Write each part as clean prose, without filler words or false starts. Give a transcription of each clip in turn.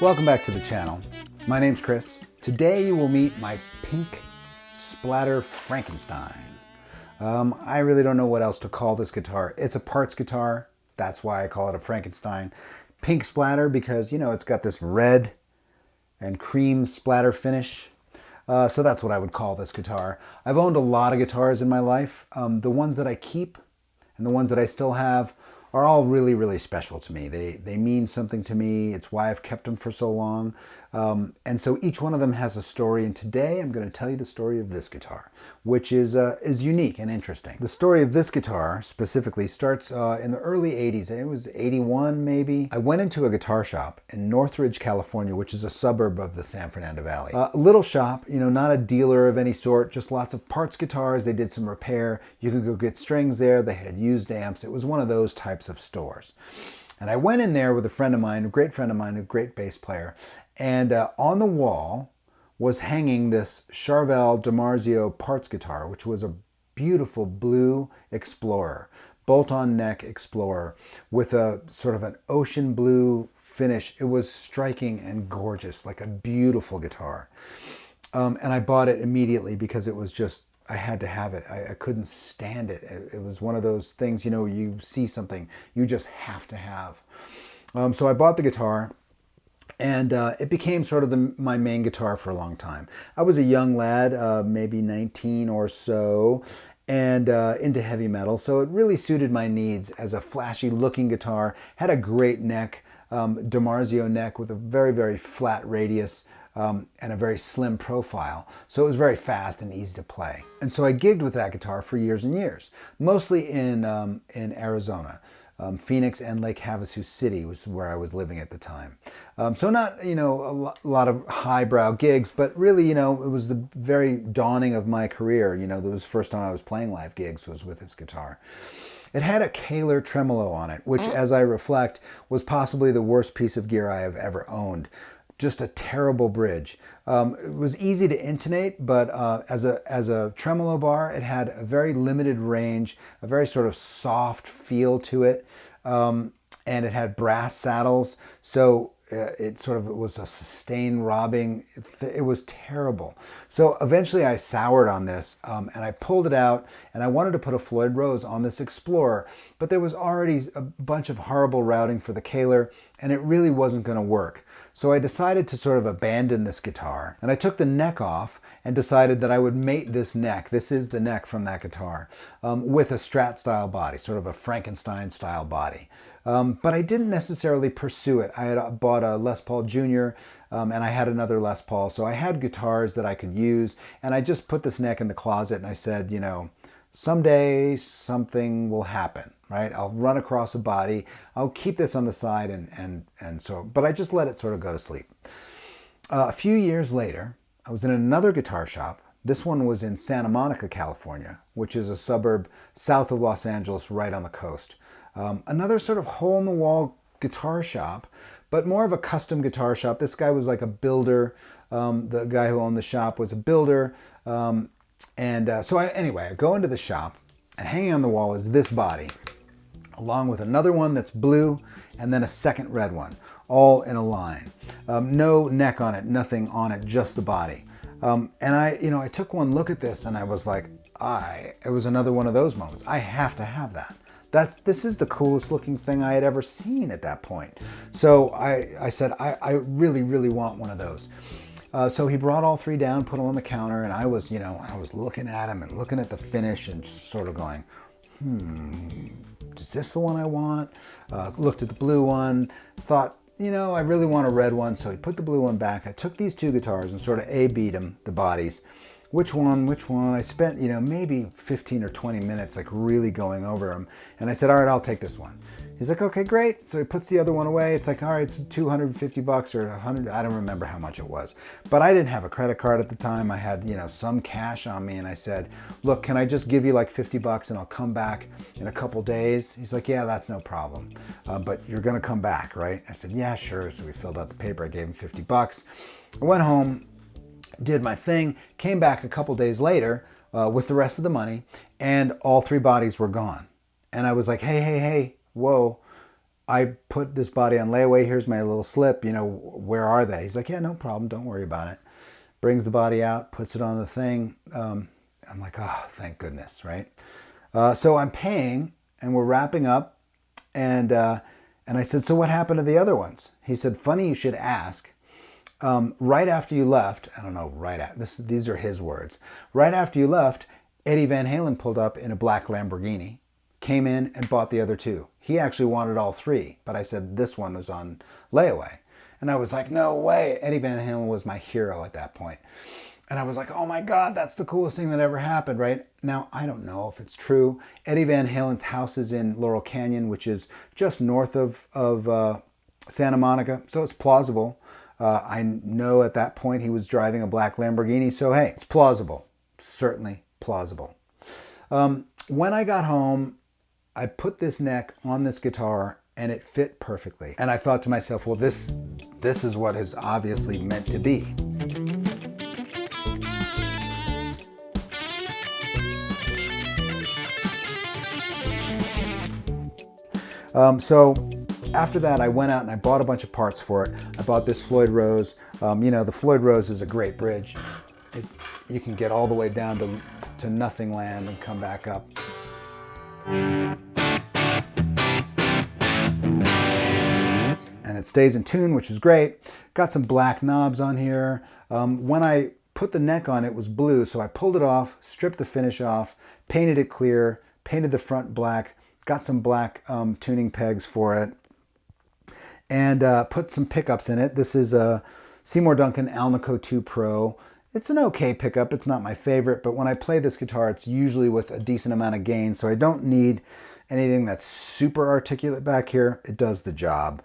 Welcome back to the channel. My name's Chris. Today you will meet my pink Splatter Frankenstein. I really don't know what else to call this guitar. It's a parts guitar. That's why I call it a Frankenstein. Pink splatter because, you know, it's got this red and cream splatter finish. So that's what I would call this guitar. I've owned a lot of guitars in my life. The ones that I keep and the ones that I still have are all really, really special to me. They mean something to me. It's why I've kept them for so long. And so each one of them has a story. And today I'm going to tell you the story of this guitar, which is unique and interesting. The story of this guitar specifically starts in the early 80s. It was 81 maybe. I went into a guitar shop in Northridge, California, which is a suburb of the San Fernando Valley. A little shop, you know, not a dealer of any sort, just lots of parts guitars. They did some repair. You could go get strings there. They had used amps. It was one of those types of stores. And I went in there with a friend of mine, a great friend of mine, a great bass player. And on the wall was hanging this Charvell DiMarzio parts guitar, which was a beautiful blue Explorer, bolt-on neck Explorer with a sort of an ocean blue finish. It was striking and gorgeous, like a beautiful guitar. And I bought it immediately because it was just, I had to have it. I couldn't stand it. It was one of those things, you know, you see something you just have to have. So I bought the guitar. And it became sort of my main guitar for a long time. I was a young lad, maybe 19 or so, and into heavy metal. So it really suited my needs as a flashy looking guitar. Had a great neck, DiMarzio neck with a very, very flat radius and a very slim profile. So it was very fast and easy to play. And so I gigged with that guitar for years and years, mostly in Arizona. Phoenix and Lake Havasu City was where I was living at the time. So not, you know, a lot of highbrow gigs, but really, you know, it was the very dawning of my career. You know, that was the first time I was playing live gigs was with this guitar. It had a Kahler tremolo on it, which, as I reflect, was possibly the worst piece of gear I have ever owned. Just a terrible bridge. It was easy to intonate, but as a tremolo bar, it had a very limited range, a very sort of soft feel to it, and it had brass saddles, so it was a sustain robbing. It was terrible. So eventually I soured on this, and I pulled it out, and I wanted to put a Floyd Rose on this Explorer, but there was already a bunch of horrible routing for the Kahler, and it really wasn't going to work. So I decided to sort of abandon this guitar, and I took the neck off and decided that I would mate this neck. This is the neck from that guitar, with a Strat style body, sort of a Frankenstein style body. But I didn't necessarily pursue it. I had bought a Les Paul Jr. And I had another Les Paul. So I had guitars that I could use, and I just put this neck in the closet and I said, you know, someday something will happen, right? I'll run across a body. I'll keep this on the side but I just let it sort of go to sleep. A few years later, I was in another guitar shop. This one was in Santa Monica, California, which is a suburb south of Los Angeles, right on the coast. Another sort of hole-in-the-wall guitar shop, but more of a custom guitar shop. This guy was like a builder. The guy who owned the shop was a builder. Anyway, I go into the shop, and hanging on the wall is this body, along with another one that's blue, and then a second red one, all in a line. No neck on it, nothing on it, just the body. And I took one look at this, and I was like, it was another one of those moments. I have to have that. This is the coolest looking thing I had ever seen at that point. So I said, I really, really want one of those. So he brought all three down, put them on the counter, and I was looking at him and looking at the finish and sort of going, is this the one I want? Looked at the blue one, thought, you know, I really want a red one. So he put the blue one back. I took these two guitars and sort of A-B'd them, the bodies. Which one? I spent, you know, maybe 15 or 20 minutes like really going over them. And I said, all right, I'll take this one. He's like, okay, great. So he puts the other one away. It's like, all right, it's $250 or 100. I don't remember how much it was. But I didn't have a credit card at the time. I had, you know, some cash on me. And I said, look, can I just give you like $50 and I'll come back in a couple days? He's like, yeah, that's no problem. But you're going to come back, right? I said, yeah, sure. So we filled out the paper. I gave him $50. I went home, did my thing, came back a couple days later with the rest of the money, and all three bodies were gone. And I was like, hey, whoa, I put this body on layaway. Here's my little slip. You know, where are they? He's like, yeah, no problem. Don't worry about it. Brings the body out, puts it on the thing. I'm like, oh, thank goodness, right? So I'm paying, and we're wrapping up, and I said, so what happened to the other ones? He said, funny you should ask. Right after you left, I don't know, these are his words. Right after you left, Eddie Van Halen pulled up in a black Lamborghini, came in and bought the other two. He actually wanted all three, but I said this one was on layaway. And I was like, no way. Eddie Van Halen was my hero at that point. And I was like, oh my God, that's the coolest thing that ever happened, right? Now, I don't know if it's true. Eddie Van Halen's house is in Laurel Canyon, which is just north of Santa Monica, so it's plausible. I know at that point he was driving a black Lamborghini, so hey, it's plausible. Certainly plausible. When I got home, I put this neck on this guitar and it fit perfectly. And I thought to myself, well, this is what is obviously meant to be. So after that, I went out and I bought a bunch of parts for it. I bought this Floyd Rose. You know, the Floyd Rose is a great bridge. You can get all the way down to Nothing Land and come back up. And it stays in tune, which is great. Got some black knobs on here. When I put the neck on, it was blue, so I pulled it off, stripped the finish off, painted it clear, painted the front black, got some black tuning pegs for it, and put some pickups in it. This is a Seymore Duncan Alnico 2 Pro. It's an okay pickup. It's not my favorite, but when I play this guitar, it's usually with a decent amount of gain, so I don't need anything that's super articulate back here. It does the job.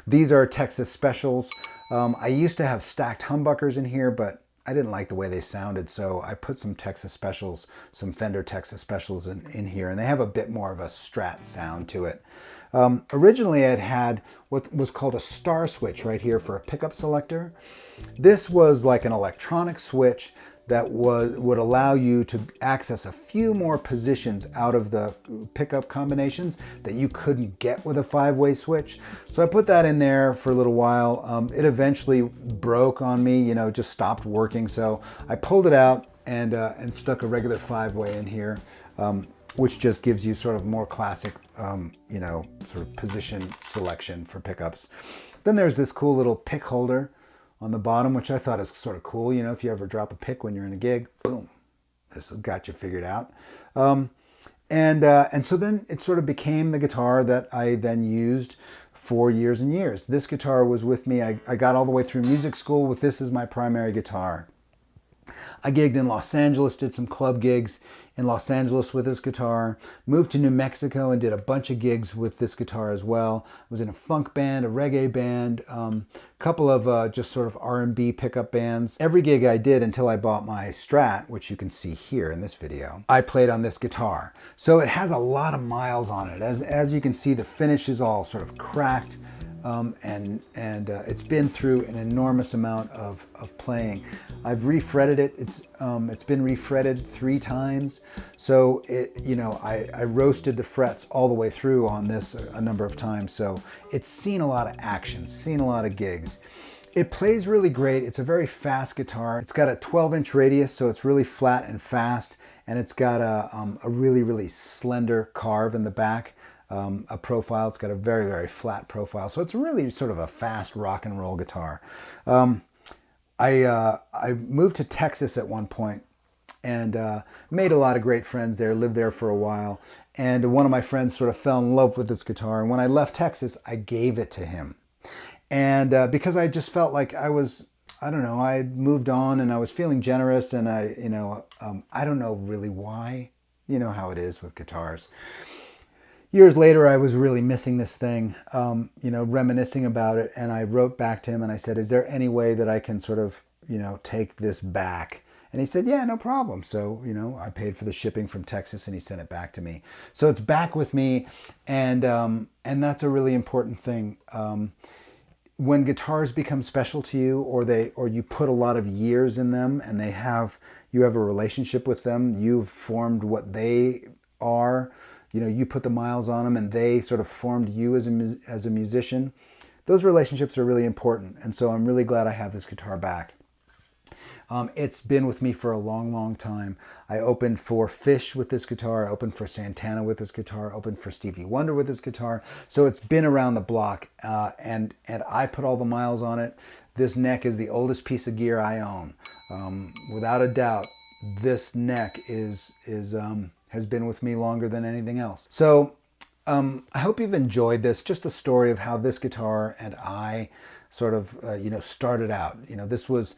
These are Texas Specials. I used to have stacked humbuckers in here, but I didn't like the way they sounded, so I put some Texas Specials, some Fender Texas Specials in here, and they have a bit more of a Strat sound to it. Originally, I'd had what was called a star switch right here for a pickup selector. This was like an electronic switch that would allow you to access a few more positions out of the pickup combinations that you couldn't get with a 5-way switch. So I put that in there for a little while. It eventually broke on me, you know, just stopped working. So I pulled it out and stuck a regular 5-way in here, which just gives you sort of more classic, you know, sort of position selection for pickups. Then there's this cool little pick holder on the bottom, which I thought is sort of cool. You know, if you ever drop a pick when you're in a gig, boom, this got you figured out. And so then it sort of became the guitar that I then used for years and years. This guitar was with me. I got all the way through music school with this as my primary guitar. I gigged in Los Angeles, did some club gigs in Los Angeles with this guitar, moved to New Mexico and did a bunch of gigs with this guitar as well. I was in a funk band, a reggae band, a couple of just sort of R&B pickup bands. Every gig I did until I bought my Strat, which you can see here in this video, I played on this guitar. So it has a lot of miles on it. As you can see, the finish is all sort of cracked. It's been through an enormous amount of playing. I've refretted it. It's been refretted 3 times. So you know, I roasted the frets all the way through on this a number of times. So it's seen a lot of action, seen a lot of gigs. It plays really great. It's a very fast guitar. It's got a 12-inch radius, so it's really flat and fast. And it's got a really, really slender carve in the back. A profile. It's got a very, very flat profile. So it's really sort of a fast rock and roll guitar. I moved to Texas at one point and made a lot of great friends there, lived there for a while. And one of my friends sort of fell in love with this guitar. And when I left Texas, I gave it to him. And because I just felt like I don't know, I had moved on and I was feeling generous and I don't know really why. You know how it is with guitars. Years later, I was really missing this thing, you know, reminiscing about it. And I wrote back to him and I said, is there any way that I can sort of, you know, take this back? And he said, yeah, no problem. So, you know, I paid for the shipping from Texas and he sent it back to me. So it's back with me. And that's a really important thing. When guitars become special to you or you put a lot of years in them and you have a relationship with them, you've formed what they are. you know, you put the miles on them and they sort of formed you as a musician. Those relationships are really important. And so I'm really glad I have this guitar back. It's been with me for a long, long time. I opened for Fish with this guitar. I opened for Santana with this guitar. I opened for Stevie Wonder with this guitar. So it's been around the block, and I put all the miles on it. This neck is the oldest piece of gear I own. Without a doubt, this neck has been with me longer than anything else. So I hope you've enjoyed this, just the story of how this guitar and I sort of, you know, started out. You know, this was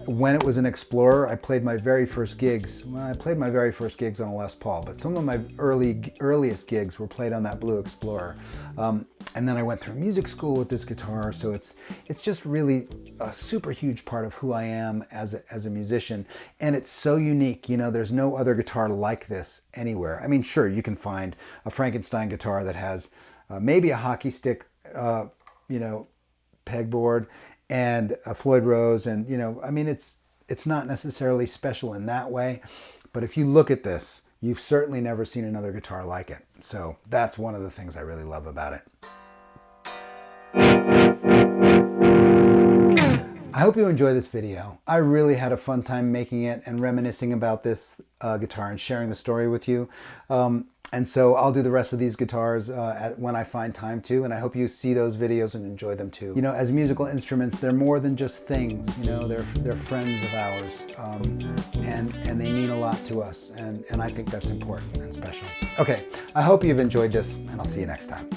when it was an Explorer. I played my very first gigs. Well, I played my very first gigs on a Les Paul, but some of my earliest gigs were played on that Blue Explorer. And then I went through music school with this guitar, so it's just really a super huge part of who I am as a musician. And it's so unique. You know, there's no other guitar like this anywhere. I mean, sure, you can find a Frankenstein guitar that has maybe a hockey stick, you know, pegboard and a Floyd Rose, and you know, I mean, it's not necessarily special in that way, but if you look at this, you've certainly never seen another guitar like it. So that's one of the things I really love about it. I hope you enjoy this video. I really had a fun time making it and reminiscing about this guitar and sharing the story with you. And so I'll do the rest of these guitars when I find time to, and I hope you see those videos and enjoy them too. You know, as musical instruments, they're more than just things. You know, they're friends of ours, and they mean a lot to us, and I think that's important and special. Okay, I hope you've enjoyed this, and I'll see you next time.